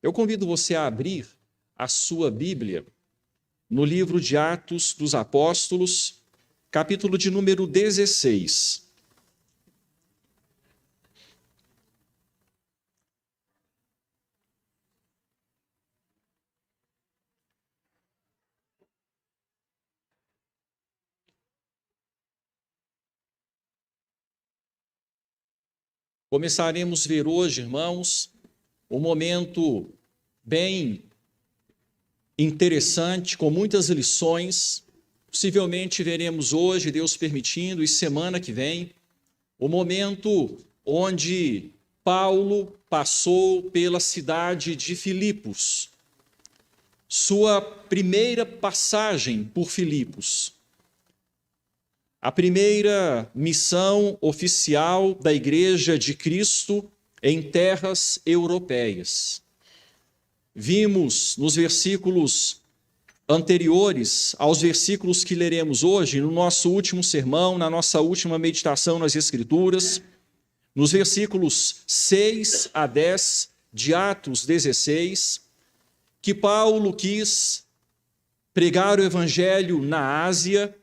Eu convido você a abrir a sua Bíblia no livro de Atos dos Apóstolos, capítulo de número 16. Começaremos a ver hoje, irmãos, um momento bem interessante, com muitas lições. Possivelmente veremos hoje, Deus permitindo, e semana que vem, o momento onde Paulo passou pela cidade de Filipos, sua primeira passagem por Filipos. A primeira missão oficial da Igreja de Cristo em terras europeias. Vimos nos versículos anteriores aos versículos que leremos hoje, no nosso último sermão, na nossa última meditação nas Escrituras, nos versículos 6 a 10 de Atos 16, que Paulo quis pregar o Evangelho na Ásia.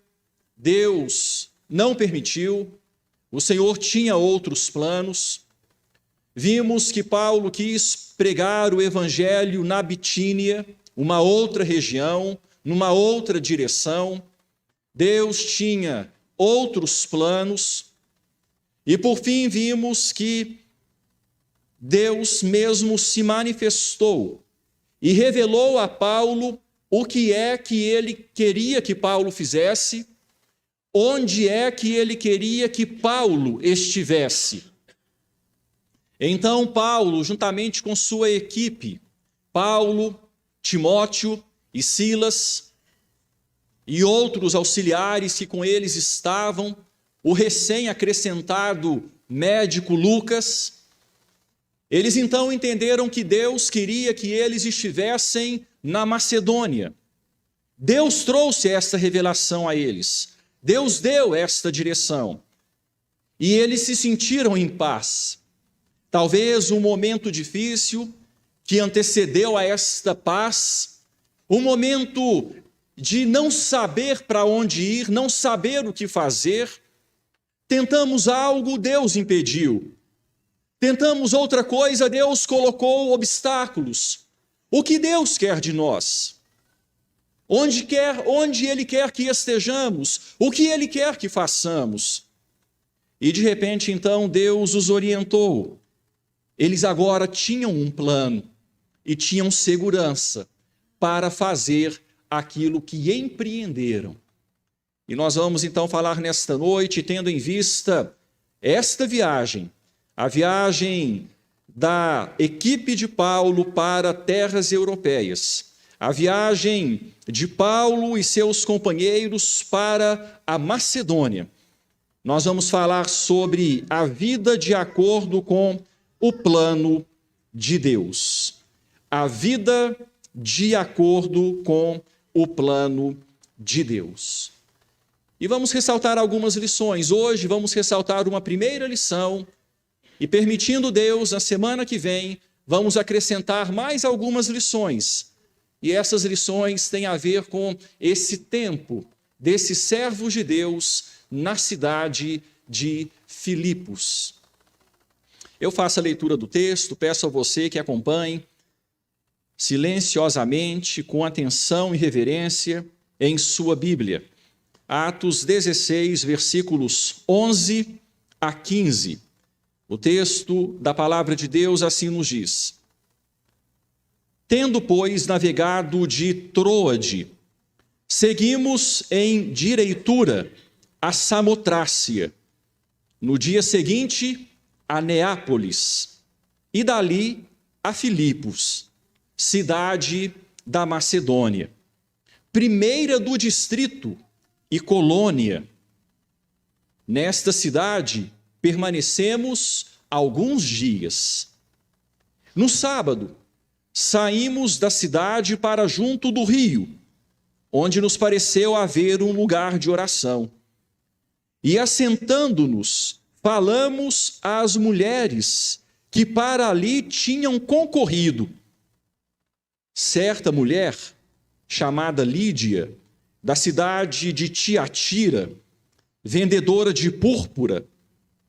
Deus não permitiu, o Senhor tinha outros planos. Vimos que Paulo quis pregar o Evangelho na Bitínia, uma outra região, numa outra direção. Deus tinha outros planos. E por fim vimos que Deus mesmo se manifestou e revelou a Paulo o que é que ele queria que Paulo fizesse, onde é que ele queria que Paulo estivesse. Então Paulo, juntamente com sua equipe, Paulo, Timóteo e Silas, e outros auxiliares que com eles estavam, o recém-acrescentado médico Lucas, eles então entenderam que Deus queria que eles estivessem na Macedônia. Deus trouxe esta revelação a eles. Deus deu esta direção e eles se sentiram em paz. Talvez um momento difícil que antecedeu a esta paz, um momento de não saber para onde ir, não saber o que fazer. Tentamos algo, Deus impediu. Tentamos outra coisa, Deus colocou obstáculos. O que Deus quer de nós? Onde Ele quer que estejamos, o que Ele quer que façamos. E de repente, então, Deus os orientou. Eles agora tinham um plano e tinham segurança para fazer aquilo que empreenderam. E nós vamos então falar nesta noite, tendo em vista esta viagem, a viagem da equipe de Paulo para terras europeias, a viagem de Paulo e seus companheiros para a Macedônia. Nós vamos falar sobre a vida de acordo com o plano de Deus. A vida de acordo com o plano de Deus. E vamos ressaltar algumas lições. Hoje vamos ressaltar uma primeira lição e, permitindo Deus, na semana que vem, vamos acrescentar mais algumas lições. E essas lições têm a ver com esse tempo desses servos de Deus na cidade de Filipos. Eu faço a leitura do texto, peço a você que acompanhe silenciosamente, com atenção e reverência, em sua Bíblia. Atos 16, versículos 11 a 15. O texto da palavra de Deus assim nos diz: Tendo, pois, navegado de Troade, seguimos em direitura a Samotrácia. No dia seguinte, a Neápolis, e dali a Filipos, cidade da Macedônia, primeira do distrito e colônia. Nesta cidade permanecemos alguns dias. No sábado, saímos da cidade para junto do rio, onde nos pareceu haver um lugar de oração. E assentando-nos, falamos às mulheres que para ali tinham concorrido, certa mulher chamada Lídia, da cidade de Tiatira, vendedora de púrpura,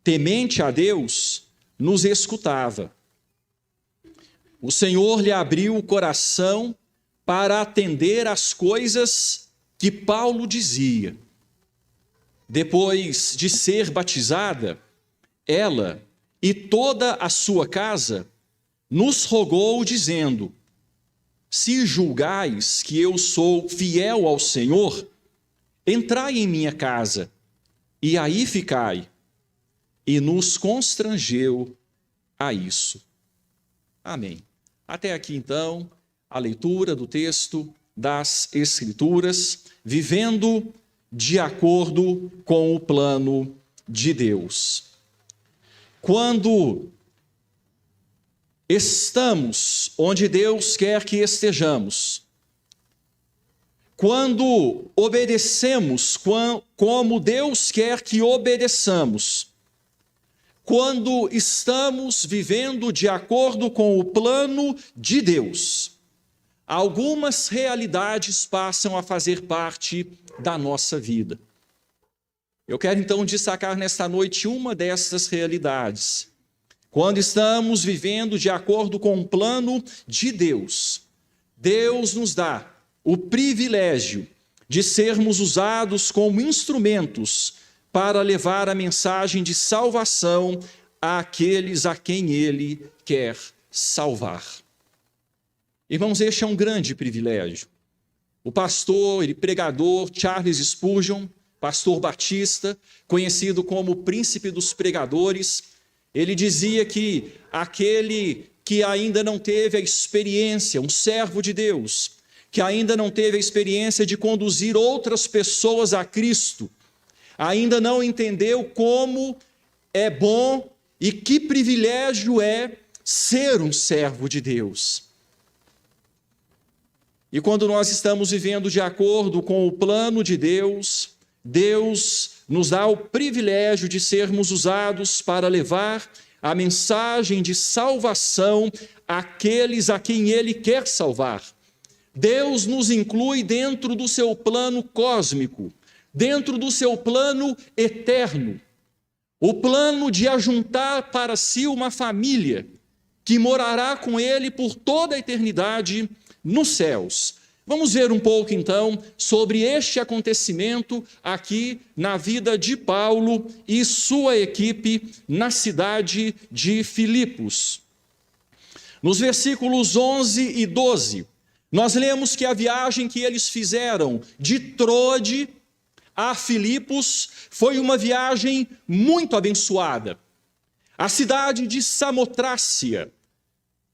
temente a Deus, nos escutava. O Senhor lhe abriu o coração para atender às coisas que Paulo dizia. Depois de ser batizada, ela e toda a sua casa nos rogou, dizendo: se julgais que eu sou fiel ao Senhor, entrai em minha casa, e aí ficai. E nos constrangeu a isso. Amém. Até aqui, então, a leitura do texto das Escrituras, vivendo de acordo com o plano de Deus. Quando estamos onde Deus quer que estejamos, quando obedecemos como Deus quer que obedeçamos, quando estamos vivendo de acordo com o plano de Deus, algumas realidades passam a fazer parte da nossa vida. Eu quero então destacar nesta noite uma dessas realidades. Quando estamos vivendo de acordo com o plano de Deus, Deus nos dá o privilégio de sermos usados como instrumentos para levar a mensagem de salvação àqueles a quem Ele quer salvar. Irmãos, este é um grande privilégio. O pastor e pregador Charles Spurgeon, pastor batista, conhecido como o príncipe dos pregadores, ele dizia que aquele que ainda não teve a experiência, um servo de Deus, que ainda não teve a experiência de conduzir outras pessoas a Cristo, ainda não entendeu como é bom e que privilégio é ser um servo de Deus. E quando nós estamos vivendo de acordo com o plano de Deus, Deus nos dá o privilégio de sermos usados para levar a mensagem de salvação àqueles a quem Ele quer salvar. Deus nos inclui dentro do seu plano cósmico, dentro do seu plano eterno, o plano de ajuntar para si uma família que morará com Ele por toda a eternidade nos céus. Vamos ver um pouco então sobre este acontecimento aqui na vida de Paulo e sua equipe na cidade de Filipos. Nos versículos 11 e 12, nós lemos que a viagem que eles fizeram de Troade a Filipos foi uma viagem muito abençoada. A cidade de Samotrácia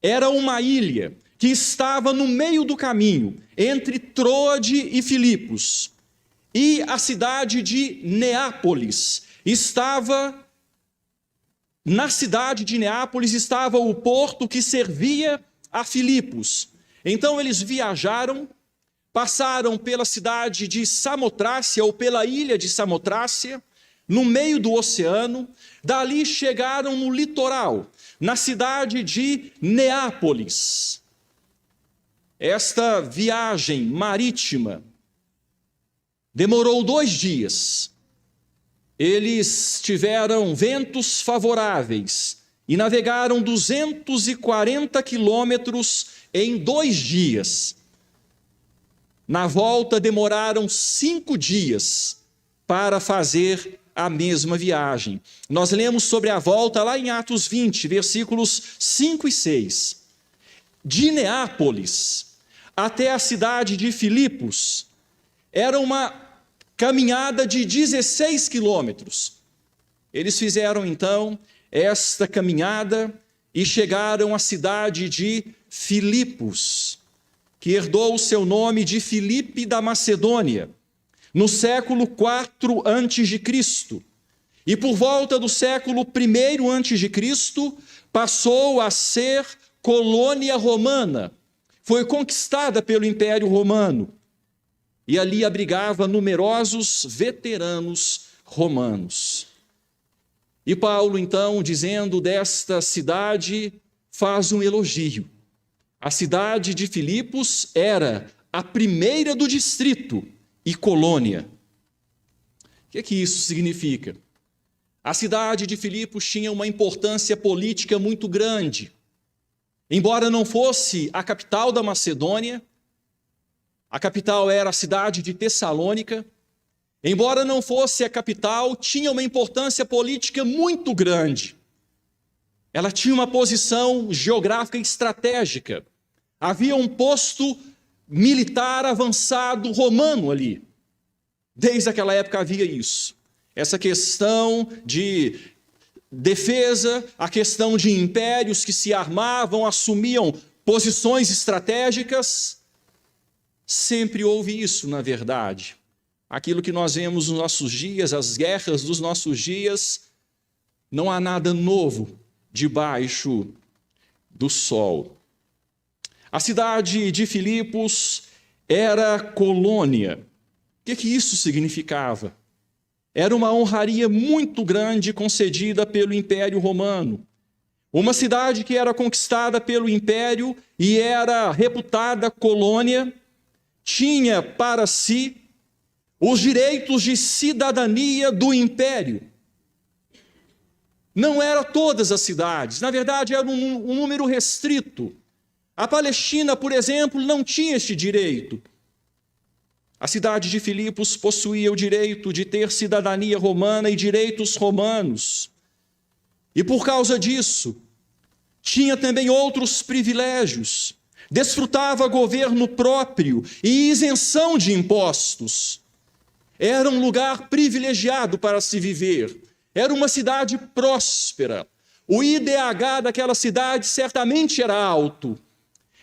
era uma ilha que estava no meio do caminho, entre Troade e Filipos. E a cidade de Neápolis estava, na cidade de Neápolis estava o porto que servia a Filipos. Então eles viajaram, passaram pela cidade de Samotrácia, ou pela ilha de Samotrácia, no meio do oceano, dali chegaram no litoral, na cidade de Neápolis. Esta viagem marítima demorou 2 dias. Eles tiveram ventos favoráveis e navegaram 240 quilômetros em 2 dias. Na volta demoraram 5 dias para fazer a mesma viagem. Nós lemos sobre a volta lá em Atos 20, versículos 5 e 6. De Neápolis até a cidade de Filipos, era uma caminhada de 16 quilômetros. Eles fizeram então esta caminhada e chegaram à cidade de Filipos, que herdou o seu nome de Filipe da Macedônia, no século IV a.C. E por volta do século I a.C., passou a ser colônia romana. Foi conquistada pelo Império Romano e ali abrigava numerosos veteranos romanos. E Paulo, então, dizendo desta cidade, faz um elogio. A cidade de Filipos era a primeira do distrito e colônia. O que isso significa? A cidade de Filipos tinha uma importância política muito grande. Embora não fosse a capital da Macedônia, a capital era a cidade de Tessalônica. Embora não fosse a capital, tinha uma importância política muito grande. Ela tinha uma posição geográfica estratégica. Havia um posto militar avançado romano ali. Desde aquela época havia isso. Essa questão de defesa, a questão de impérios que se armavam, assumiam posições estratégicas. Sempre houve isso, na verdade. Aquilo que nós vemos nos nossos dias, as guerras dos nossos dias, não há nada novo debaixo do sol. A cidade de Filipos era colônia. O que isso significava? Era uma honraria muito grande concedida pelo Império Romano. Uma cidade que era conquistada pelo Império e era reputada colônia, tinha para si os direitos de cidadania do Império. Não eram todas as cidades, na verdade era um número restrito. A Palestina, por exemplo, não tinha este direito. A cidade de Filipos possuía o direito de ter cidadania romana e direitos romanos. E por causa disso, tinha também outros privilégios. Desfrutava governo próprio e isenção de impostos. Era um lugar privilegiado para se viver. Era uma cidade próspera. O IDH daquela cidade certamente era alto.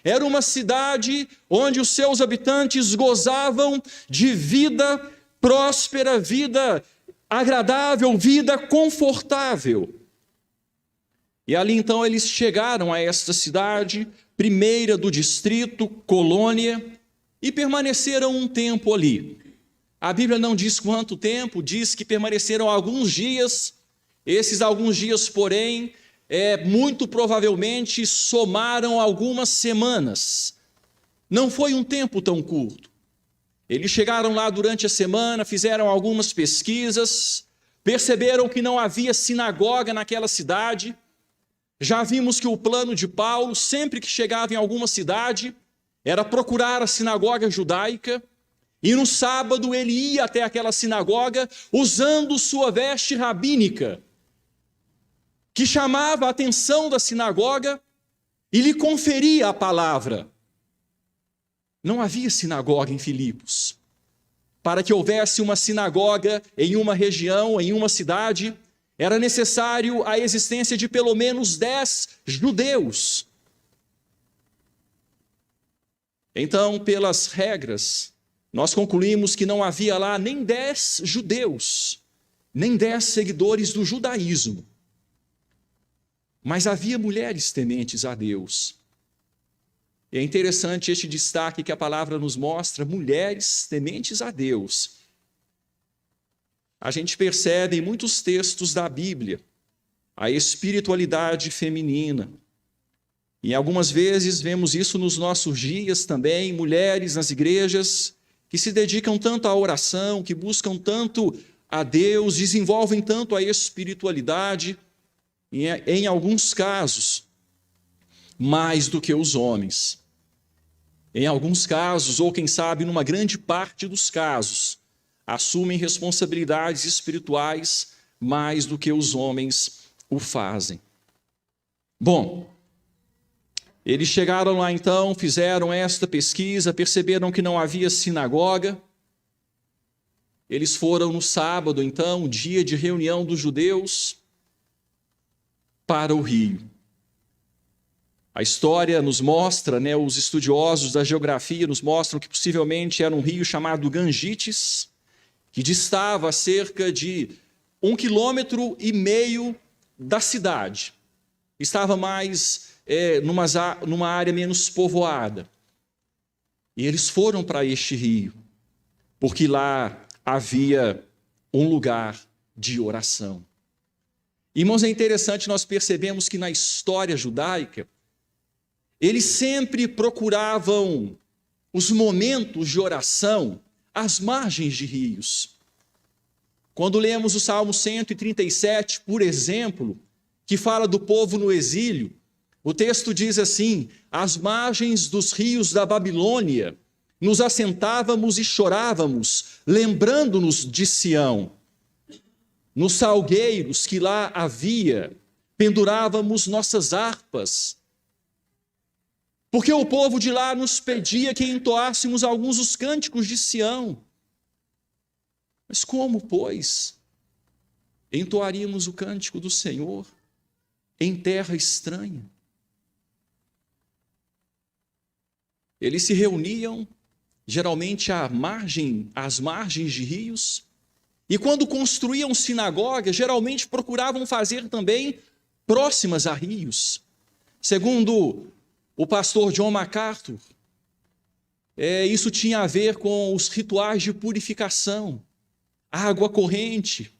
Era uma cidade onde os seus habitantes gozavam de vida próspera, vida agradável, vida confortável. E ali então eles chegaram a esta cidade, primeira do distrito, colônia, e permaneceram um tempo ali. A Bíblia não diz quanto tempo, diz que permaneceram alguns dias. Esses alguns dias, porém, muito provavelmente somaram algumas semanas. Não foi um tempo tão curto. Eles chegaram lá durante a semana, fizeram algumas pesquisas, perceberam que não havia sinagoga naquela cidade. Já vimos que o plano de Paulo, sempre que chegava em alguma cidade, era procurar a sinagoga judaica, e no sábado ele ia até aquela sinagoga usando sua veste rabínica, que chamava a atenção da sinagoga e lhe conferia a palavra. Não havia sinagoga em Filipos. Para que houvesse uma sinagoga em uma região, em uma cidade, era necessário a existência de pelo menos 10 judeus. Então, pelas regras, nós concluímos que não havia lá nem 10 judeus, nem 10 seguidores do judaísmo. Mas havia mulheres tementes a Deus. E é interessante este destaque que a palavra nos mostra, mulheres tementes a Deus. A gente percebe em muitos textos da Bíblia a espiritualidade feminina. E algumas vezes vemos isso nos nossos dias também, mulheres nas igrejas que se dedicam tanto à oração, que buscam tanto a Deus, desenvolvem tanto a espiritualidade, e em alguns casos, mais do que os homens. Em alguns casos, ou quem sabe numa grande parte dos casos, assumem responsabilidades espirituais mais do que os homens o fazem. Bom, eles chegaram lá então, fizeram esta pesquisa, perceberam que não havia sinagoga. Eles foram no sábado, então, dia de reunião dos judeus, para o rio. A história nos mostra, os estudiosos da geografia nos mostram que possivelmente era um rio chamado Gangites, que distava a cerca de 1,5 km da cidade. Estava mais numa área menos povoada. E eles foram para este rio, porque lá havia um lugar de oração. Irmãos, é interessante, nós percebemos que na história judaica, eles sempre procuravam os momentos de oração às margens de rios. Quando lemos o Salmo 137, por exemplo, que fala do povo no exílio, o texto diz assim: às margens dos rios da Babilônia, nos assentávamos e chorávamos, lembrando-nos de Sião. Nos salgueiros que lá havia, pendurávamos nossas harpas, porque o povo de lá nos pedia que entoássemos alguns dos cânticos de Sião. Mas como, pois, entoaríamos o cântico do Senhor em terra estranha? Eles se reuniam, geralmente às margens de rios, e quando construíam sinagogas, geralmente procuravam fazer também próximas a rios. Segundo o pastor John MacArthur, isso tinha a ver com os rituais de purificação, água corrente,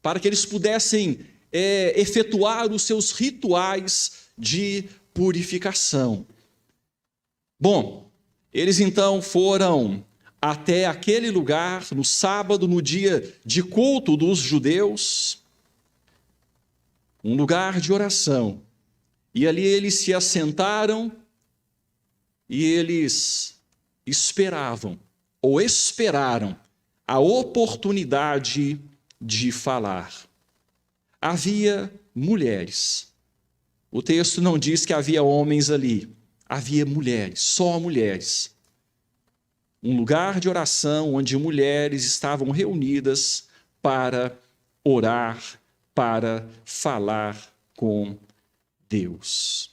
para que eles pudessem efetuar os seus rituais de purificação. Bom, eles então foram até aquele lugar no sábado, no dia de culto dos judeus, um lugar de oração. E ali eles se assentaram e eles esperavam, ou esperaram, a oportunidade de falar. Havia mulheres. O texto não diz que havia homens ali. Havia mulheres, só mulheres. Um lugar de oração onde mulheres estavam reunidas para orar, para falar com Deus.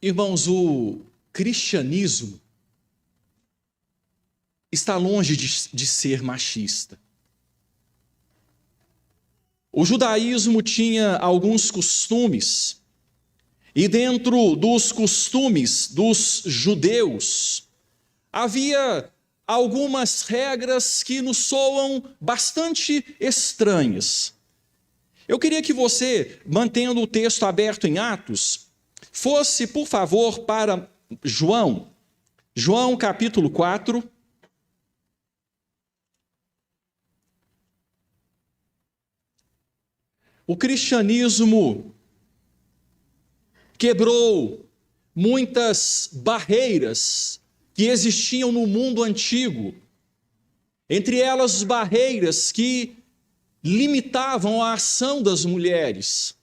Irmãos, o cristianismo está longe de ser machista. O judaísmo tinha alguns costumes, e dentro dos costumes dos judeus, havia algumas regras que nos soam bastante estranhas. Eu queria que você, mantendo o texto aberto em Atos, fosse, por favor, para João capítulo 4. O cristianismo quebrou muitas barreiras que existiam no mundo antigo, entre elas barreiras que limitavam a ação das mulheres,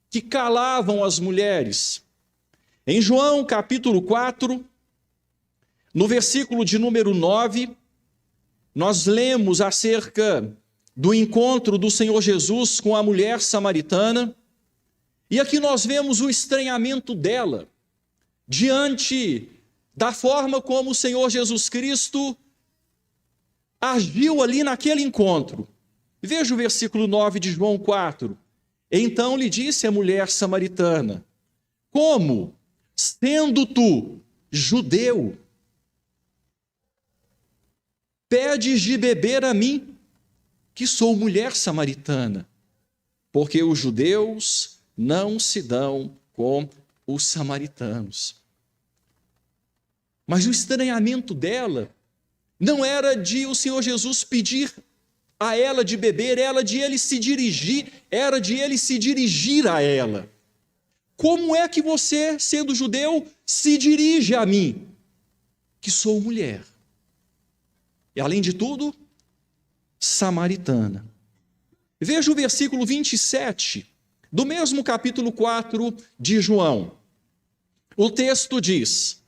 que calavam as mulheres. Em João capítulo 4, no versículo de número 9, nós lemos acerca do encontro do Senhor Jesus com a mulher samaritana, e aqui nós vemos o estranhamento dela diante da forma como o Senhor Jesus Cristo agiu ali naquele encontro. Veja o versículo 9 de João 4. Então lhe disse a mulher samaritana: como, sendo tu judeu, pedes de beber a mim, que sou mulher samaritana? Porque os judeus não se dão com os samaritanos. Mas o estranhamento dela não era de o Senhor Jesus pedir a ela de beber, era de ele se dirigir a ela. Como é que você, sendo judeu, se dirige a mim, que sou mulher? E além de tudo, samaritana. Veja o versículo 27, do mesmo capítulo 4 de João. O texto diz: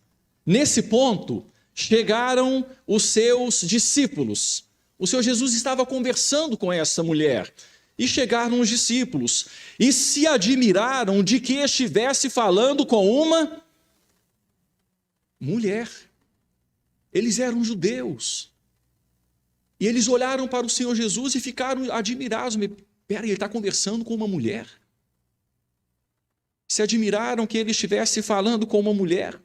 nesse ponto, chegaram os seus discípulos. O Senhor Jesus estava conversando com essa mulher. E chegaram os discípulos e se admiraram de que estivesse falando com uma mulher. Eles eram judeus. E eles olharam para o Senhor Jesus e ficaram admirados. Espera, ele está conversando com uma mulher? Se admiraram que ele estivesse falando com uma mulher.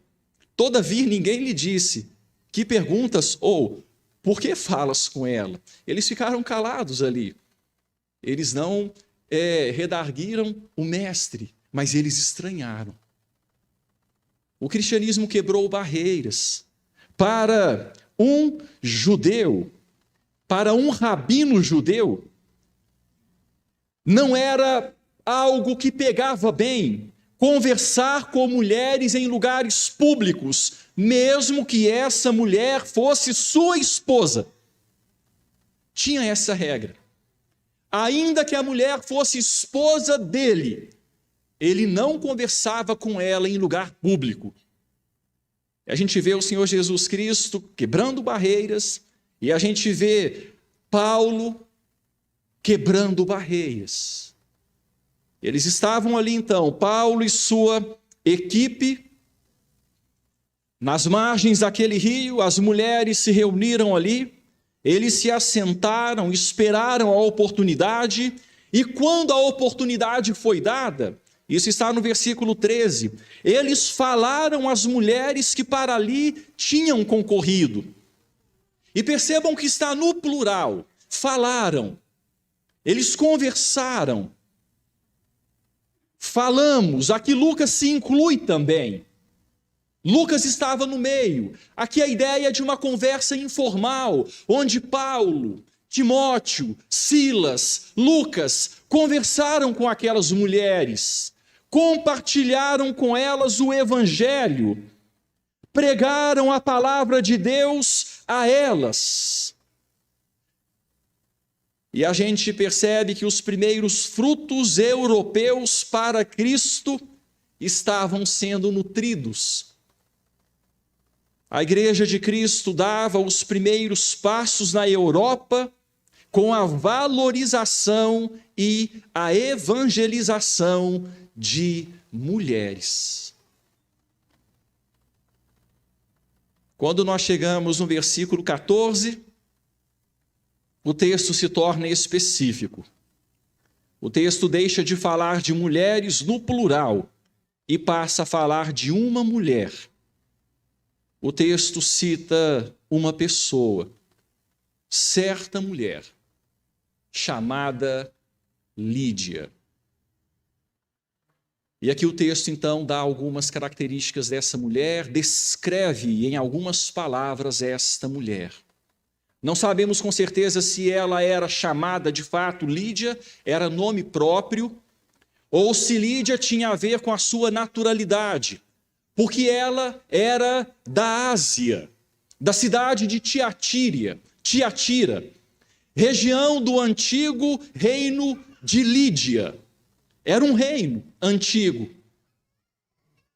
Todavia, ninguém lhe disse: que perguntas ou por que falas com ela? Eles ficaram calados ali. Eles não redarguiram o mestre, mas eles estranharam. O cristianismo quebrou barreiras. Para um judeu, para um rabino judeu, não era algo que pegava bem conversar com mulheres em lugares públicos, mesmo que essa mulher fosse sua esposa. Tinha essa regra. Ainda que a mulher fosse esposa dele, ele não conversava com ela em lugar público. A gente vê o Senhor Jesus Cristo quebrando barreiras, e a gente vê Paulo quebrando barreiras. Eles estavam ali então, Paulo e sua equipe, nas margens daquele rio, as mulheres se reuniram ali, eles se assentaram, esperaram a oportunidade, e quando a oportunidade foi dada, isso está no versículo 13, eles falaram às mulheres que para ali tinham concorrido. E percebam que está no plural, falaram, eles conversaram. Falamos, aqui Lucas se inclui também. Lucas estava no meio. Aqui a ideia de uma conversa informal, onde Paulo, Timóteo, Silas, Lucas conversaram com aquelas mulheres, compartilharam com elas o evangelho, pregaram a palavra de Deus a elas. E a gente percebe que os primeiros frutos europeus para Cristo estavam sendo nutridos. A Igreja de Cristo dava os primeiros passos na Europa com a valorização e a evangelização de mulheres. Quando nós chegamos no versículo 14, o texto se torna específico. O texto deixa de falar de mulheres no plural e passa a falar de uma mulher. O texto cita uma pessoa, certa mulher, chamada Lídia. E aqui o texto então dá algumas características dessa mulher, descreve em algumas palavras esta mulher. Não sabemos com certeza se ela era chamada de fato Lídia, era nome próprio, ou se Lídia tinha a ver com a sua naturalidade, porque ela era da Ásia, da cidade de Tiatira, região do antigo reino de Lídia. Era um reino antigo.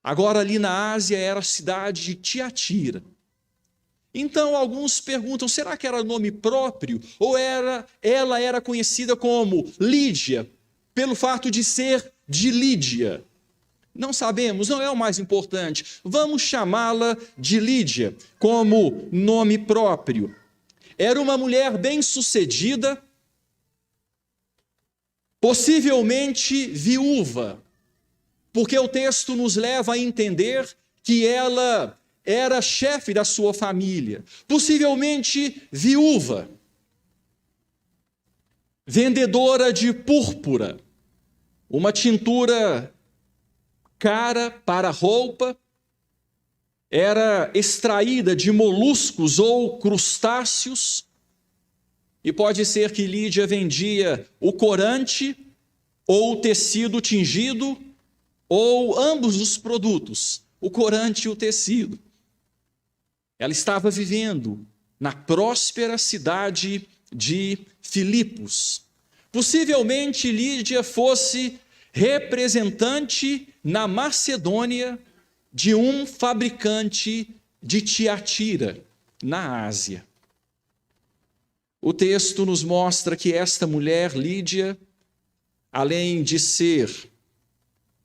Agora ali na Ásia era a cidade de Tiatira. Então alguns perguntam, será que era nome próprio? Ou ela era conhecida como Lídia, pelo fato de ser de Lídia? Não sabemos, não é o mais importante. Vamos chamá-la de Lídia como nome próprio. Era uma mulher bem-sucedida, possivelmente viúva, porque o texto nos leva a entender que ela era chefe da sua família, possivelmente viúva, vendedora de púrpura, uma tintura cara para roupa, era extraída de moluscos ou crustáceos, e pode ser que Lídia vendia o corante ou o tecido tingido, ou ambos os produtos, o corante e o tecido. Ela estava vivendo na próspera cidade de Filipos. Possivelmente Lídia fosse representante na Macedônia de um fabricante de Tiatira, na Ásia. O texto nos mostra que esta mulher, Lídia, além de ser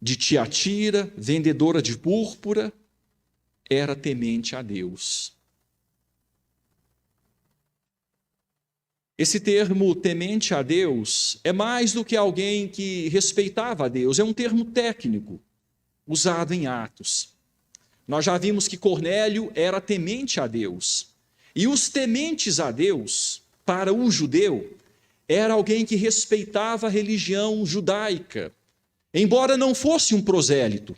de Tiatira, vendedora de púrpura, era temente a Deus. Esse termo temente a Deus é mais do que alguém que respeitava a Deus, é um termo técnico, usado em Atos. Nós já vimos que Cornélio era temente a Deus. E os tementes a Deus, para o judeu, era alguém que respeitava a religião judaica, embora não fosse um prosélito.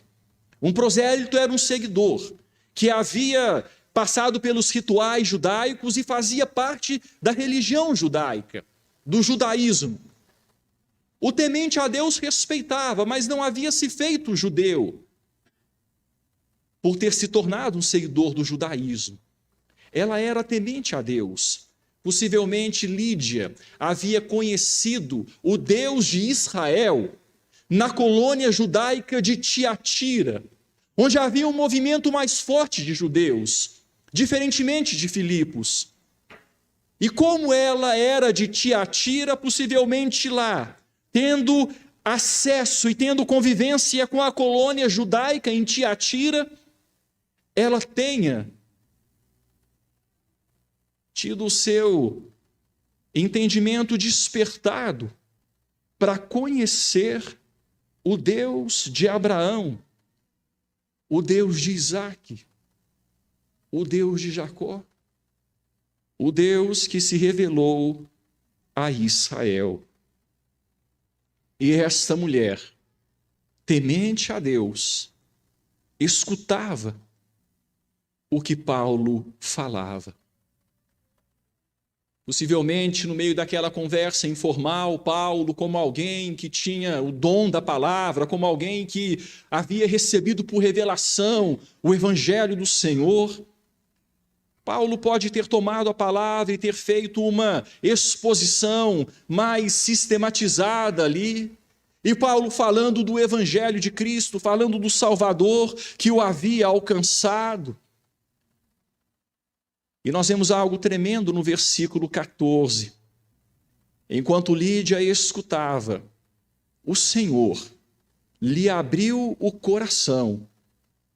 Um prosélito era um seguidor que havia passado pelos rituais judaicos e fazia parte da religião judaica, do judaísmo. O temente a Deus respeitava, mas não havia se feito judeu por ter se tornado um seguidor do judaísmo. Ela era temente a Deus. Possivelmente Lídia havia conhecido o Deus de Israel na colônia judaica de Tiatira, onde havia um movimento mais forte de judeus, diferentemente de Filipos. E como ela era de Tiatira, possivelmente lá, tendo acesso e tendo convivência com a colônia judaica em Tiatira, ela tenha tido o seu entendimento despertado para conhecer o Deus de Abraão, o Deus de Isaque, o Deus de Jacó, o Deus que se revelou a Israel. E esta mulher, temente a Deus, escutava o que Paulo falava. Possivelmente, no meio daquela conversa informal, Paulo, como alguém que tinha o dom da palavra, como alguém que havia recebido por revelação o evangelho do Senhor, Paulo pode ter tomado a palavra e ter feito uma exposição mais sistematizada ali. E Paulo falando do evangelho de Cristo, falando do Salvador que o havia alcançado. E nós vemos algo tremendo no versículo 14. Enquanto Lídia escutava, o Senhor lhe abriu o coração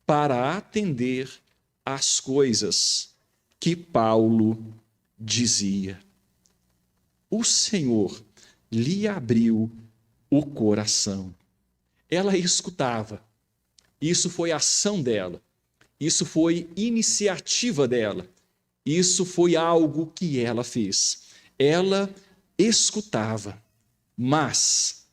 para atender às coisas que Paulo dizia. O Senhor lhe abriu o coração. Ela escutava. Isso foi ação dela. Isso foi iniciativa dela. Isso foi algo que ela fez. Ela escutava, mas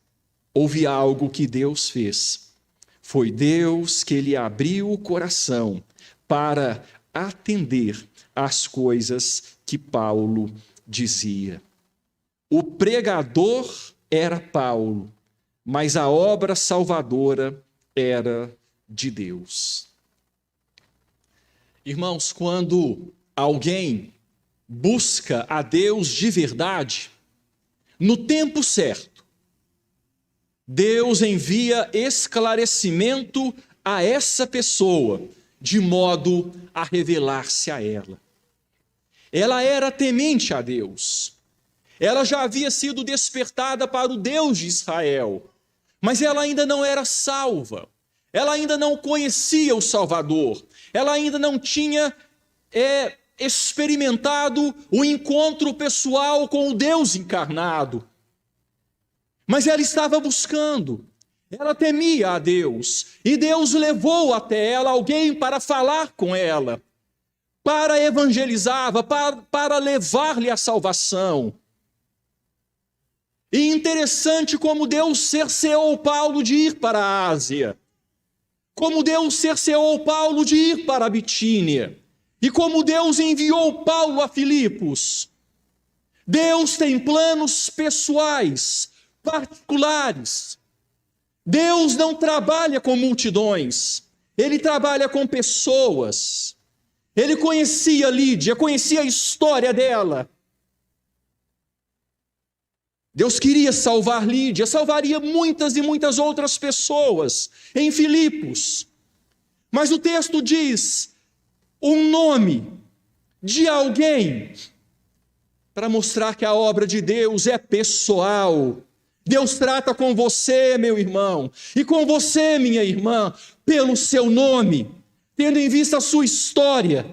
houve algo que Deus fez. Foi Deus que lhe abriu o coração para atender às coisas que Paulo dizia. O pregador era Paulo, mas a obra salvadora era de Deus. Irmãos, quando alguém busca a Deus de verdade, no tempo certo, Deus envia esclarecimento a essa pessoa, de modo a revelar-se a ela. Ela era temente a Deus. Ela já havia sido despertada para o Deus de Israel, mas ela ainda não era salva. Ela ainda não conhecia o Salvador. Ela ainda não tinha experimentado o encontro pessoal com o Deus encarnado. Mas ela estava buscando, ela temia a Deus, e Deus levou até ela alguém para falar com ela, para evangelizá-la, para levar-lhe a salvação. E interessante como Deus cerceou Paulo de ir para a Ásia, como Deus cerceou Paulo de ir para a Bitínia, e como Deus enviou Paulo a Filipos. Deus tem planos pessoais, particulares. Deus não trabalha com multidões, Ele trabalha com pessoas. Ele conhecia Lídia, conhecia a história dela. Deus queria salvar Lídia, salvaria muitas e muitas outras pessoas em Filipos. Mas o texto diz um nome de alguém para mostrar que a obra de Deus é pessoal. Deus trata com você, meu irmão, e com você, minha irmã, pelo seu nome, tendo em vista a sua história.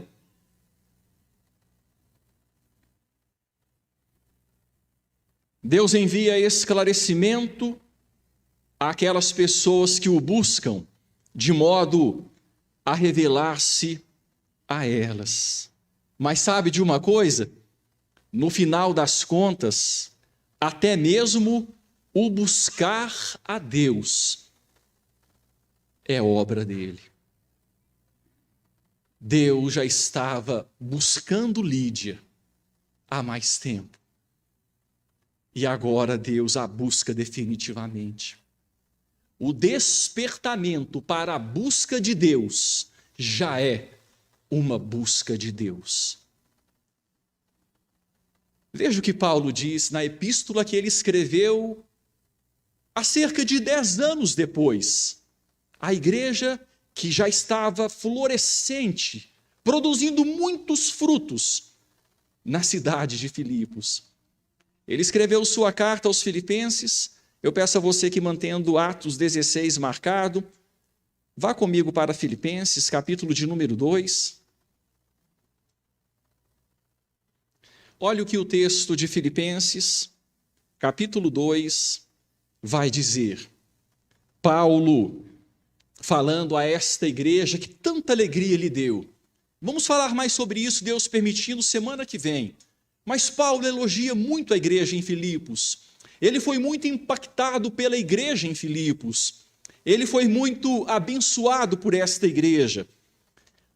Deus envia esclarecimento àquelas pessoas que o buscam, de modo a revelar-se a elas. Mas sabe de uma coisa? No final das contas, até mesmo o buscar a Deus é obra dele. Deus já estava buscando Lídia há mais tempo. E agora Deus a busca definitivamente. O despertamento para a busca de Deus já é uma busca de Deus. Veja o que Paulo diz na epístola que ele escreveu há cerca de 10 anos depois. A igreja que já estava florescente, produzindo muitos frutos na cidade de Filipos. Ele escreveu sua carta aos Filipenses. Eu peço a você que, mantendo Atos 16 marcado, vá comigo para Filipenses, capítulo de número 2. Olha o que o texto de Filipenses, capítulo 2, vai dizer. Paulo, falando a esta igreja que tanta alegria lhe deu. Vamos falar mais sobre isso, Deus permitindo, semana que vem. Mas Paulo elogia muito a igreja em Filipos. Ele foi muito impactado pela igreja em Filipos. Ele foi muito abençoado por esta igreja.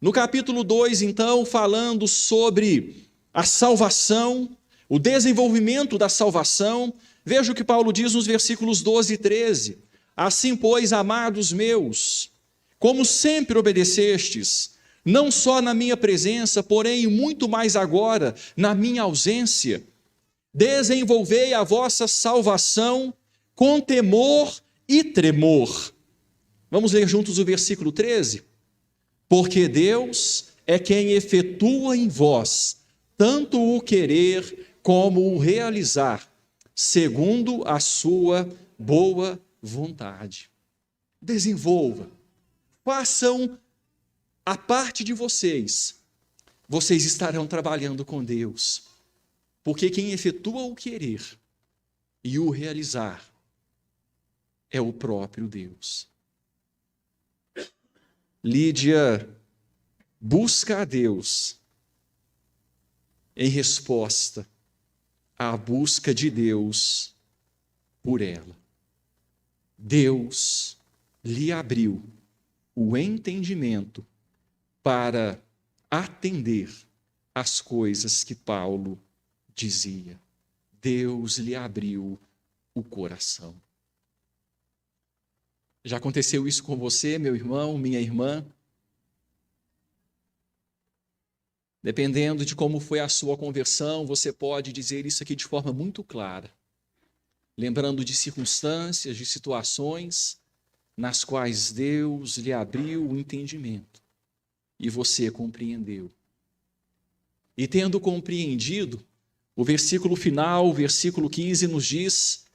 No capítulo 2, então, falando sobre a salvação, o desenvolvimento da salvação, veja o que Paulo diz nos versículos 12 e 13. Assim, pois, amados meus, como sempre obedecestes, não só na minha presença, porém muito mais agora na minha ausência, desenvolvei a vossa salvação com temor e tremor. Vamos ler juntos o versículo 13? Porque Deus é quem efetua em vós tanto o querer como o realizar, segundo a sua boa vontade. Desenvolva, façam a parte de vocês. Vocês estarão trabalhando com Deus, porque quem efetua o querer e o realizar é o próprio Deus. Lídia busca a Deus em resposta à busca de Deus por ela. Deus lhe abriu o entendimento para atender às coisas que Paulo dizia. Deus lhe abriu o coração. Já aconteceu isso com você, meu irmão, minha irmã? Dependendo de como foi a sua conversão, você pode dizer isso aqui de forma muito clara, lembrando de circunstâncias, de situações nas quais Deus lhe abriu o entendimento e você compreendeu. E tendo compreendido, o versículo final, o versículo 15, nos diz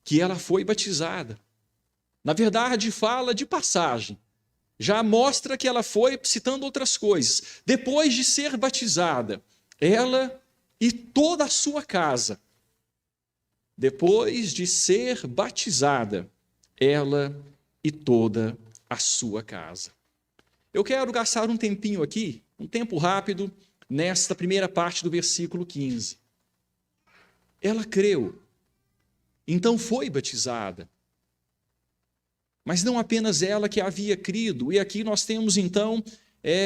que ela foi batizada. Na verdade, fala de passagem. Já mostra que ela foi citando outras coisas. Depois de ser batizada, ela e toda a sua casa. Depois de ser batizada, ela e toda a sua casa. Eu quero gastar um tempinho aqui, um tempo rápido, nesta primeira parte do versículo 15. Ela creu, então foi batizada. Mas não apenas ela que havia crido, e aqui nós temos então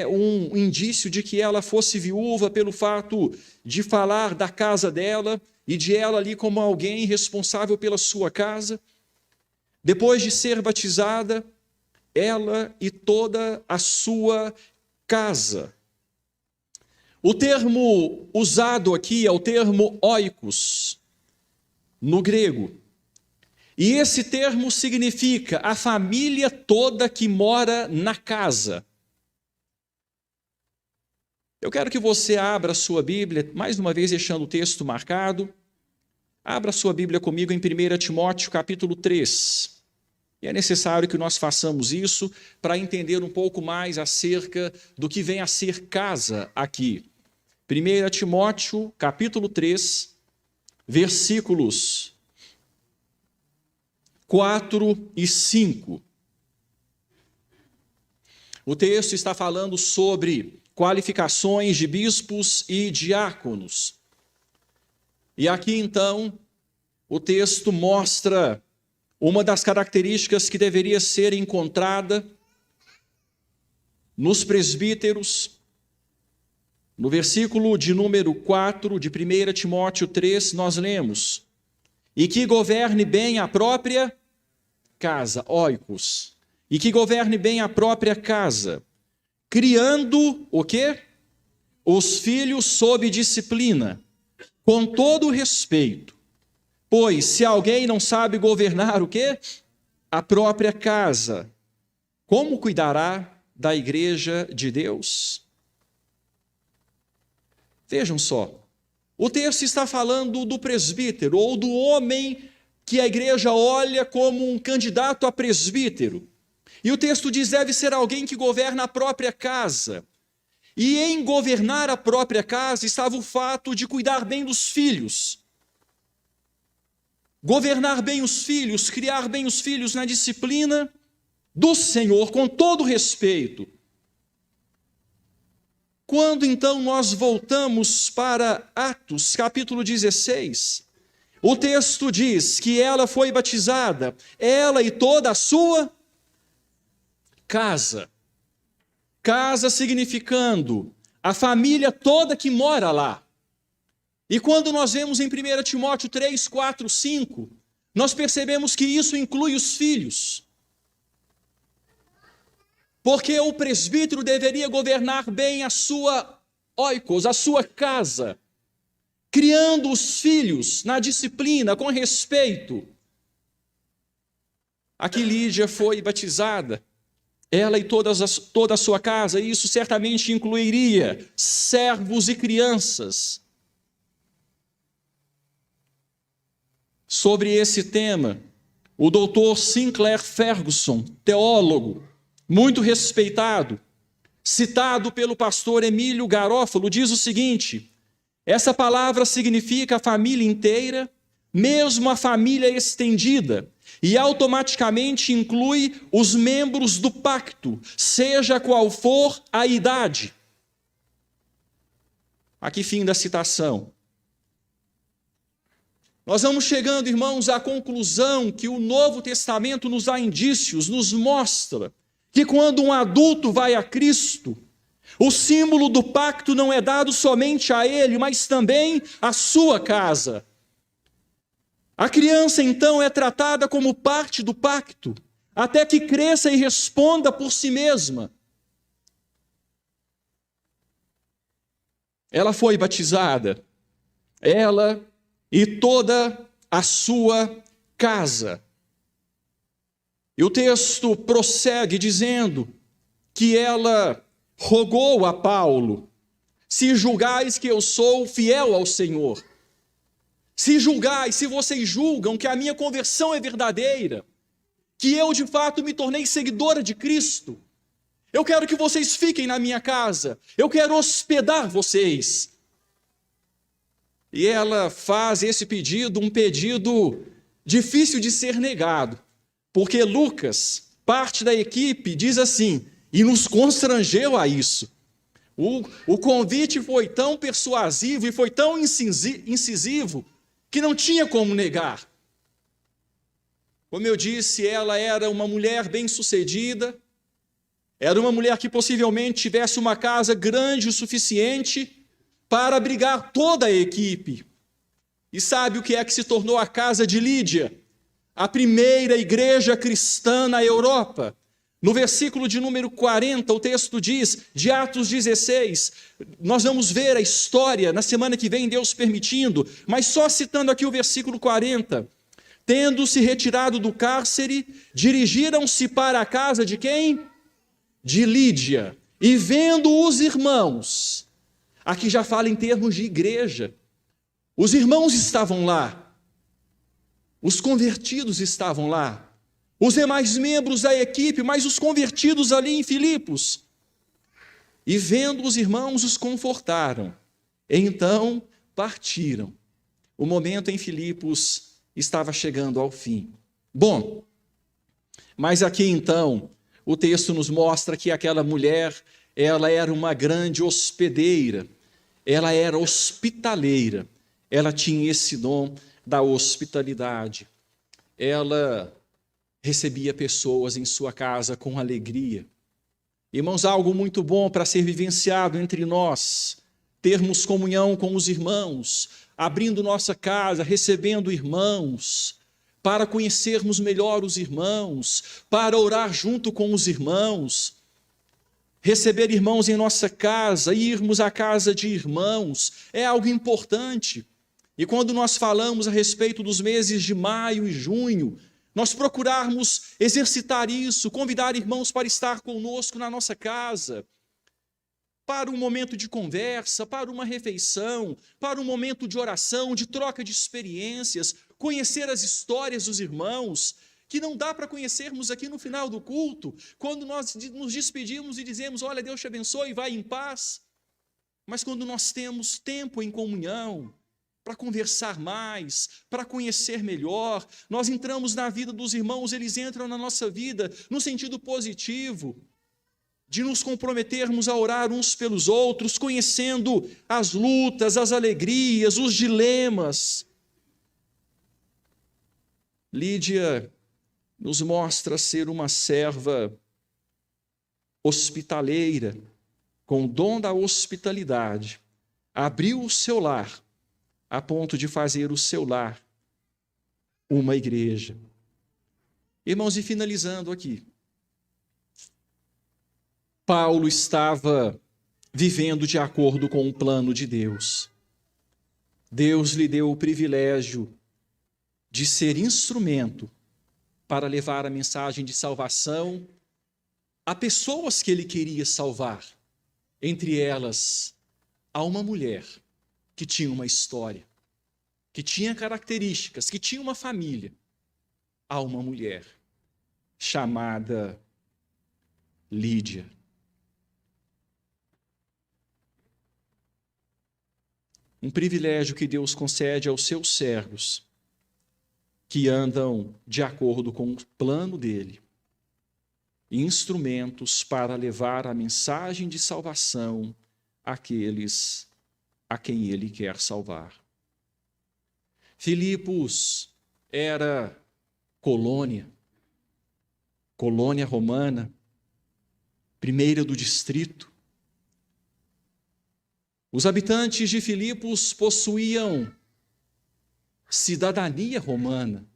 um indício de que ela fosse viúva pelo fato de falar da casa dela e de ela ali como alguém responsável pela sua casa. Depois de ser batizada, ela e toda a sua casa. O termo usado aqui é o termo oikos, no grego. E esse termo significa a família toda que mora na casa. Eu quero que você abra a sua Bíblia, mais uma vez deixando o texto marcado. Abra a sua Bíblia comigo em 1 Timóteo capítulo 3. E é necessário que nós façamos isso para entender um pouco mais acerca do que vem a ser casa aqui. 1 Timóteo capítulo 3, versículos 4 e 5. O texto está falando sobre qualificações de bispos e diáconos. E aqui, então, o texto mostra uma das características que deveria ser encontrada nos presbíteros. No versículo de número 4 de 1 Timóteo 3, nós lemos: e que governe bem a própria casa, oikos, e que governe bem a própria casa, criando o quê? Os filhos sob disciplina, com todo respeito. Pois se alguém não sabe governar o quê? A própria casa, como cuidará da igreja de Deus? Vejam só, o texto está falando do presbítero, ou do homem que a igreja olha como um candidato a presbítero. E o texto diz: deve ser alguém que governa a própria casa. E em governar a própria casa estava o fato de cuidar bem dos filhos. Governar bem os filhos, criar bem os filhos na disciplina do Senhor, com todo respeito. Quando então nós voltamos para Atos, capítulo 16, o texto diz que ela foi batizada, ela e toda a sua casa. Casa significando a família toda que mora lá. E quando nós vemos em 1 Timóteo 3, 4, 5, nós percebemos que isso inclui os filhos. Porque o presbítero deveria governar bem a sua oikos, a sua casa, criando os filhos na disciplina, com respeito. Aqui Lídia foi batizada, ela e toda a sua casa, e isso certamente incluiria servos e crianças. Sobre esse tema, o doutor Sinclair Ferguson, teólogo, muito respeitado, citado pelo pastor Emílio Garófalo, diz o seguinte: essa palavra significa a família inteira, mesmo a família estendida, e automaticamente inclui os membros do pacto, seja qual for a idade. Aqui fim da citação. Nós vamos chegando, irmãos, à conclusão que o Novo Testamento nos dá indícios, nos mostra que quando um adulto vai a Cristo, o símbolo do pacto não é dado somente a ele, mas também à sua casa. A criança, então, é tratada como parte do pacto, até que cresça e responda por si mesma. Ela foi batizada, ela e toda a sua casa. E o texto prossegue dizendo que ela rogou a Paulo: se julgais que eu sou fiel ao Senhor, se julgais, se vocês julgam que a minha conversão é verdadeira, que eu de fato me tornei seguidora de Cristo, eu quero que vocês fiquem na minha casa, eu quero hospedar vocês. E ela faz esse pedido, um pedido difícil de ser negado, porque Lucas, parte da equipe, diz assim, e nos constrangeu a isso. O convite foi tão persuasivo e foi tão incisivo que não tinha como negar. Como eu disse, ela era uma mulher bem-sucedida, era uma mulher que possivelmente tivesse uma casa grande o suficiente para abrigar toda a equipe. E sabe o que é que se tornou a casa de Lídia? A primeira igreja cristã na Europa. No versículo de número 40, o texto diz, de Atos 16, nós vamos ver a história na semana que vem, Deus permitindo, mas só citando aqui o versículo 40. Tendo-se retirado do cárcere, dirigiram-se para a casa de quem? De Lídia. E vendo os irmãos, aqui já fala em termos de igreja, os irmãos estavam lá, os convertidos estavam lá, os demais membros da equipe, mas os convertidos ali em Filipos. E vendo os irmãos, os confortaram. Então partiram. O momento em Filipos estava chegando ao fim. Bom, mas aqui então, o texto nos mostra que aquela mulher, ela era uma grande hospedeira, ela era hospitaleira, ela tinha esse dom da hospitalidade. Ela recebia pessoas em sua casa com alegria. Irmãos, algo muito bom para ser vivenciado entre nós, termos comunhão com os irmãos, abrindo nossa casa, recebendo irmãos, para conhecermos melhor os irmãos, para orar junto com os irmãos, receber irmãos em nossa casa, irmos à casa de irmãos, é algo importante. E quando nós falamos a respeito dos meses de maio e junho, nós procurarmos exercitar isso, convidar irmãos para estar conosco na nossa casa, para um momento de conversa, para uma refeição, para um momento de oração, de troca de experiências, conhecer as histórias dos irmãos, que não dá para conhecermos aqui no final do culto, quando nós nos despedimos e dizemos, olha, Deus te abençoe e vai em paz. Mas quando nós temos tempo em comunhão, para conversar mais, para conhecer melhor, nós entramos na vida dos irmãos, eles entram na nossa vida no sentido positivo, de nos comprometermos a orar uns pelos outros, conhecendo as lutas, as alegrias, os dilemas. Lídia nos mostra ser uma serva hospitaleira, com o dom da hospitalidade. Abriu o seu lar, a ponto de fazer o seu lar uma igreja. Irmãos, e finalizando aqui, Paulo estava vivendo de acordo com o plano de Deus. Deus lhe deu o privilégio de ser instrumento para levar a mensagem de salvação a pessoas que ele queria salvar. Entre elas, a uma mulher que tinha uma história, que tinha características, que tinha uma família. A uma mulher chamada Lídia. Um privilégio que Deus concede aos seus servos, que andam de acordo com o plano dele, instrumentos para levar a mensagem de salvação àqueles a quem ele quer salvar. Filipos era colônia romana, primeira do distrito. Os habitantes de Filipos possuíam cidadania romana.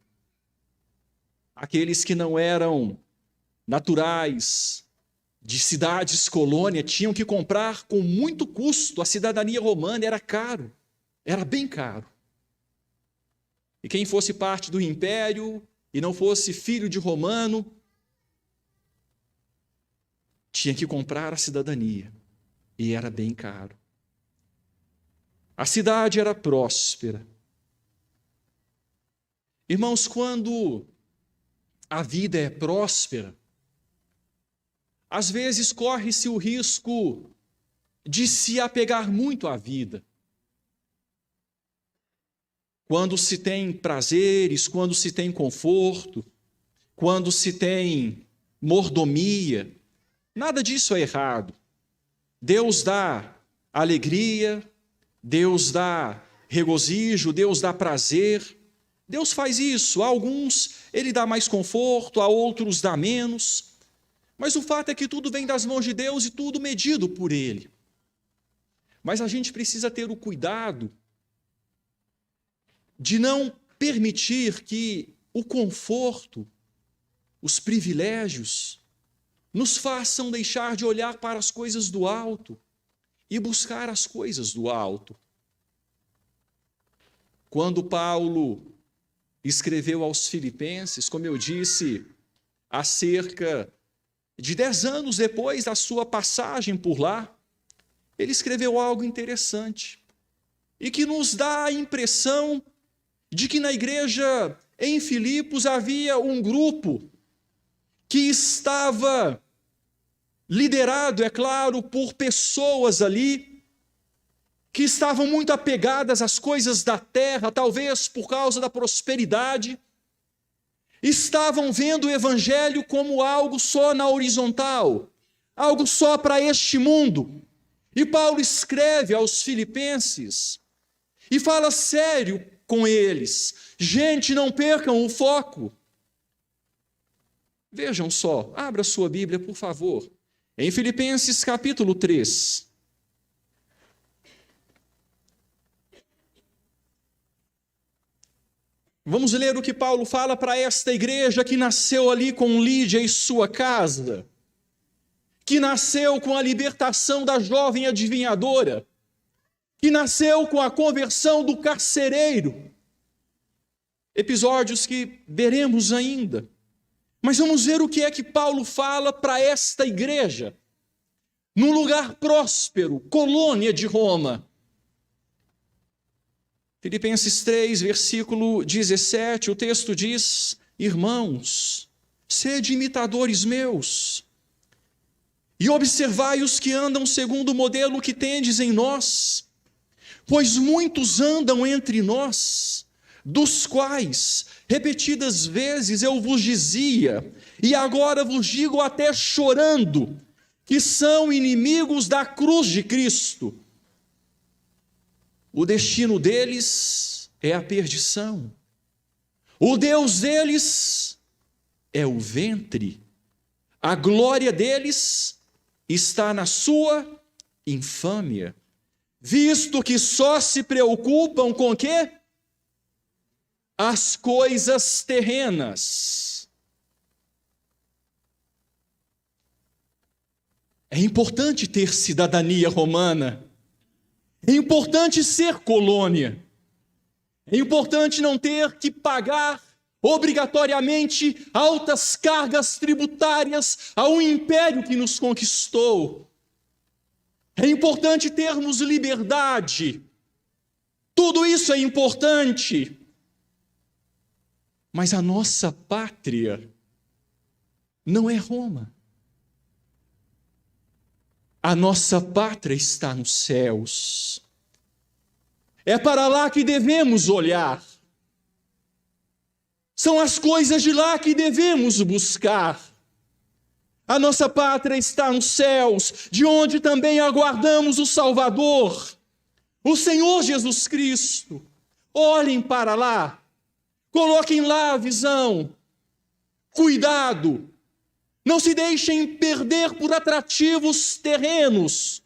Aqueles que não eram naturais de cidades colônia tinham que comprar com muito custo a cidadania romana, era caro, era bem caro. E quem fosse parte do império e não fosse filho de romano, tinha que comprar a cidadania, e era bem caro. A cidade era próspera. Irmãos, quando a vida é próspera, às vezes corre-se o risco de se apegar muito à vida. Quando se tem prazeres, quando se tem conforto, quando se tem mordomia, nada disso é errado. Deus dá alegria, Deus dá regozijo, Deus dá prazer. Deus faz isso. A alguns ele dá mais conforto, a outros dá menos. Mas o fato é que tudo vem das mãos de Deus e tudo medido por Ele. Mas a gente precisa ter o cuidado de não permitir que o conforto, os privilégios, nos façam deixar de olhar para as coisas do alto e buscar as coisas do alto. Quando Paulo escreveu aos Filipenses, como eu disse, há cerca de 10 anos depois da sua passagem por lá, ele escreveu algo interessante e que nos dá a impressão de que na igreja em Filipos havia um grupo que estava liderado, é claro, por pessoas ali que estavam muito apegadas às coisas da terra, talvez por causa da prosperidade, estavam vendo o evangelho como algo só na horizontal, algo só para este mundo. E Paulo escreve aos Filipenses e fala sério com eles. Gente, não percam o foco. Vejam só, abra sua Bíblia, por favor, em Filipenses capítulo 3. Vamos ler o que Paulo fala para esta igreja que nasceu ali com Lídia e sua casa, que nasceu com a libertação da jovem adivinhadora, que nasceu com a conversão do carcereiro. Episódios que veremos ainda. Mas vamos ver o que é que Paulo fala para esta igreja, num lugar próspero, colônia de Roma. Filipenses 3, versículo 17, o texto diz: irmãos, sede imitadores meus, e observai os que andam segundo o modelo que tendes em nós, pois muitos andam entre nós, dos quais repetidas vezes eu vos dizia, e agora vos digo até chorando, que são inimigos da cruz de Cristo. O destino deles é a perdição. O Deus deles é o ventre. A glória deles está na sua infâmia, visto que só se preocupam com o quê? As coisas terrenas. É importante ter cidadania romana. É importante ser colônia. É importante não ter que pagar obrigatoriamente altas cargas tributárias ao império que nos conquistou. É importante termos liberdade. Tudo isso é importante. Mas a nossa pátria não é Roma. A nossa pátria está nos céus. É para lá que devemos olhar. São as coisas de lá que devemos buscar. A nossa pátria está nos céus, de onde também aguardamos o Salvador, o Senhor Jesus Cristo. Olhem para lá, coloquem lá a visão. Cuidado! Não se deixem perder por atrativos terrenos.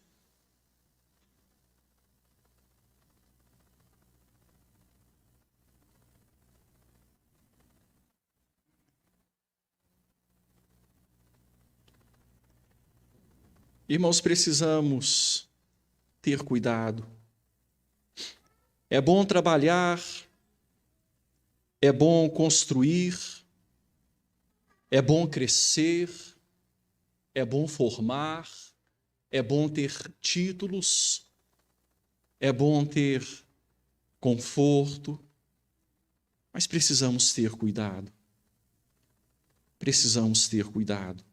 Irmãos, precisamos ter cuidado. É bom trabalhar, é bom construir, é bom crescer, é bom formar, é bom ter títulos, é bom ter conforto, mas precisamos ter cuidado. Precisamos ter cuidado.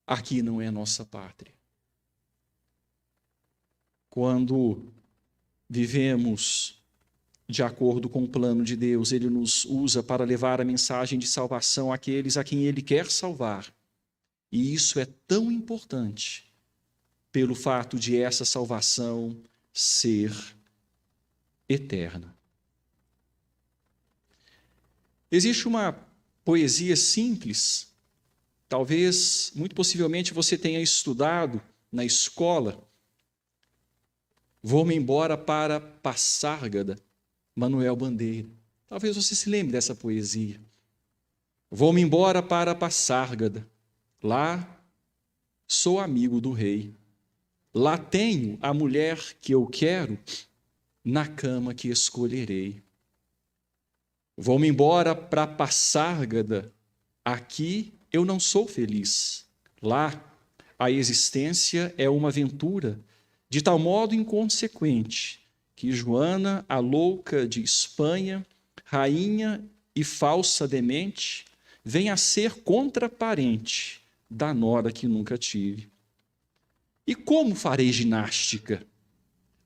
Aqui não é nossa pátria. Quando vivemos de acordo com o plano de Deus, Ele nos usa para levar a mensagem de salvação àqueles a quem Ele quer salvar. E isso é tão importante pelo fato de essa salvação ser eterna. Existe uma poesia simples, talvez, muito possivelmente, você tenha estudado na escola. Vou-me embora para Passárgada, Manuel Bandeira. Talvez você se lembre dessa poesia. Vou-me embora para Passárgada. Lá sou amigo do rei. Lá tenho a mulher que eu quero, na cama que escolherei. Vou-me embora para Passárgada. Aqui eu não sou feliz. Lá a existência é uma aventura de tal modo inconsequente que Joana, a louca de Espanha, rainha e falsa demente, vem a ser contraparente da nora que nunca tive. E como farei ginástica?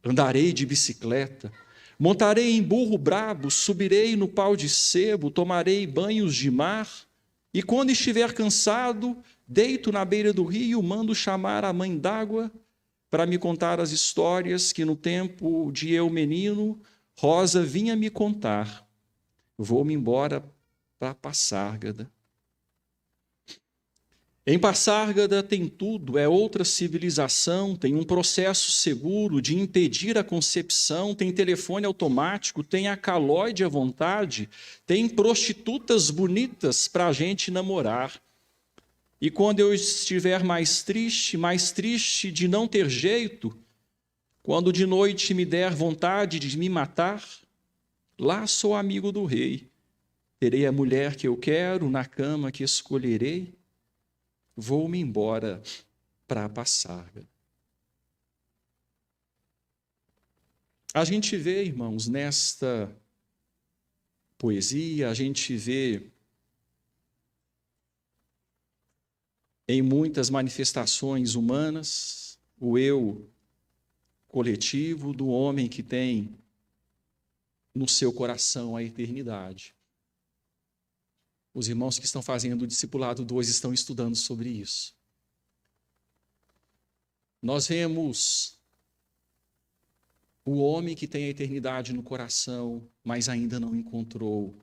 Andarei de bicicleta, montarei em burro brabo, subirei no pau de sebo, tomarei banhos de mar, e quando estiver cansado, deito na beira do rio, mando chamar a mãe d'água para me contar as histórias que no tempo de eu menino Rosa vinha me contar, vou-me embora para Passárgada. Em Passárgada tem tudo, é outra civilização, tem um processo seguro de impedir a concepção, tem telefone automático, tem acalóide à vontade, tem prostitutas bonitas para a gente namorar. E quando eu estiver mais triste de não ter jeito, quando de noite me der vontade de me matar, lá sou amigo do rei, terei a mulher que eu quero, na cama que escolherei, vou-me embora para Passárgada. A gente vê, irmãos, nesta poesia, a gente vê em muitas manifestações humanas o eu coletivo do homem que tem no seu coração a eternidade. Os irmãos que estão fazendo o Discipulado 2 estão estudando sobre isso. Nós vemos o homem que tem a eternidade no coração, mas ainda não encontrou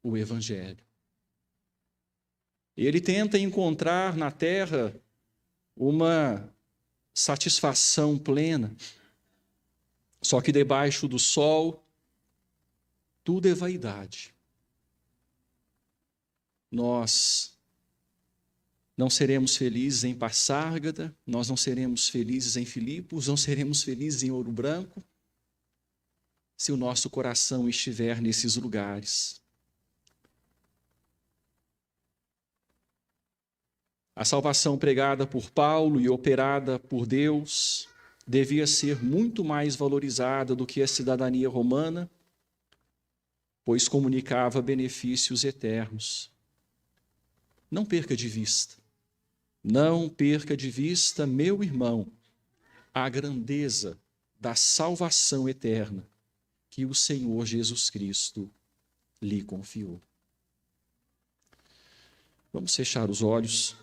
o Evangelho. Ele tenta encontrar na terra uma satisfação plena, só que debaixo do sol tudo é vaidade. Nós não seremos felizes em Passárgada, nós não seremos felizes em Filipos, não seremos felizes em Ouro Branco, se o nosso coração estiver nesses lugares. A salvação pregada por Paulo e operada por Deus devia ser muito mais valorizada do que a cidadania romana, pois comunicava benefícios eternos. Não perca de vista, meu irmão, a grandeza da salvação eterna que o Senhor Jesus Cristo lhe confiou. Vamos fechar os olhos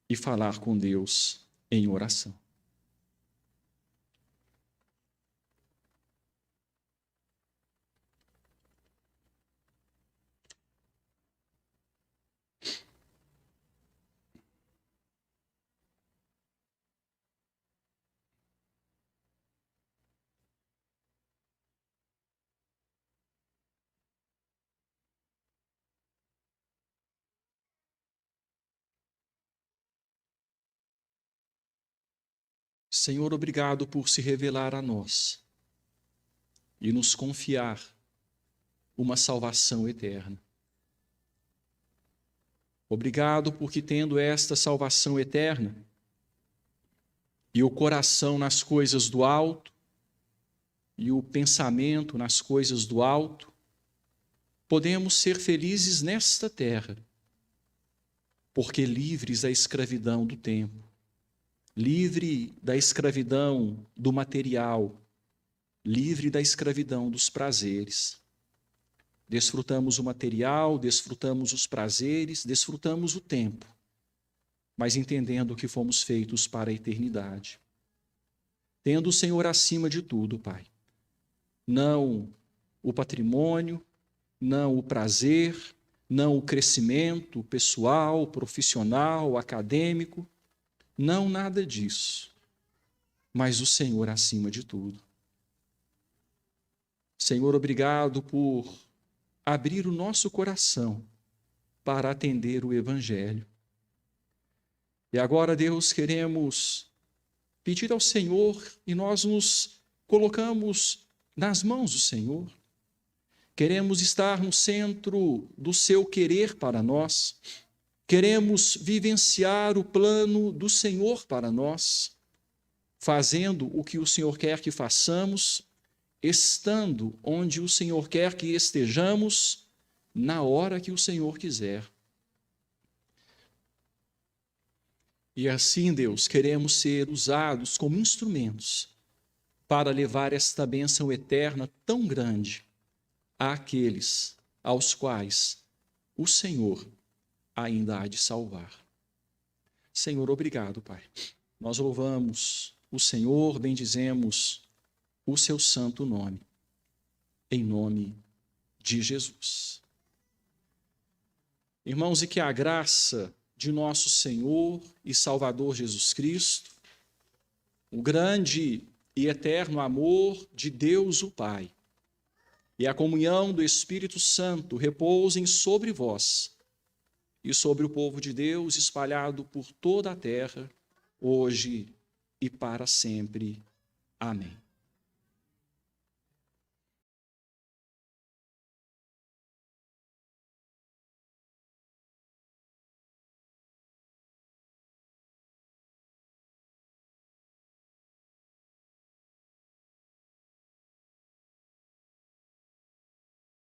e falar com Deus em oração. Senhor, obrigado por se revelar a nós e nos confiar uma salvação eterna. Obrigado porque, tendo esta salvação eterna e o coração nas coisas do alto e o pensamento nas coisas do alto, podemos ser felizes nesta terra, porque livres da escravidão do tempo, livre da escravidão do material, livre da escravidão dos prazeres. Desfrutamos o material, desfrutamos os prazeres, desfrutamos o tempo, mas entendendo que fomos feitos para a eternidade. Tendo o Senhor acima de tudo, Pai. Não o patrimônio, não o prazer, não o crescimento pessoal, profissional, acadêmico, não nada disso, mas o Senhor acima de tudo. Senhor, obrigado por abrir o nosso coração para atender o Evangelho. E agora, Deus, queremos pedir ao Senhor e nós nos colocamos nas mãos do Senhor. Queremos estar no centro do seu querer para nós. Queremos vivenciar o plano do Senhor para nós, fazendo o que o Senhor quer que façamos, estando onde o Senhor quer que estejamos, na hora que o Senhor quiser. E assim, Deus, queremos ser usados como instrumentos para levar esta bênção eterna tão grande àqueles aos quais o Senhor ainda há de salvar. Senhor, obrigado, Pai. Nós louvamos o Senhor, bendizemos o seu santo nome, em nome de Jesus. Irmãos, e que a graça de nosso Senhor e Salvador Jesus Cristo, o grande e eterno amor de Deus o Pai e a comunhão do Espírito Santo repousem sobre vós e sobre o povo de Deus espalhado por toda a terra, hoje e para sempre. Amém.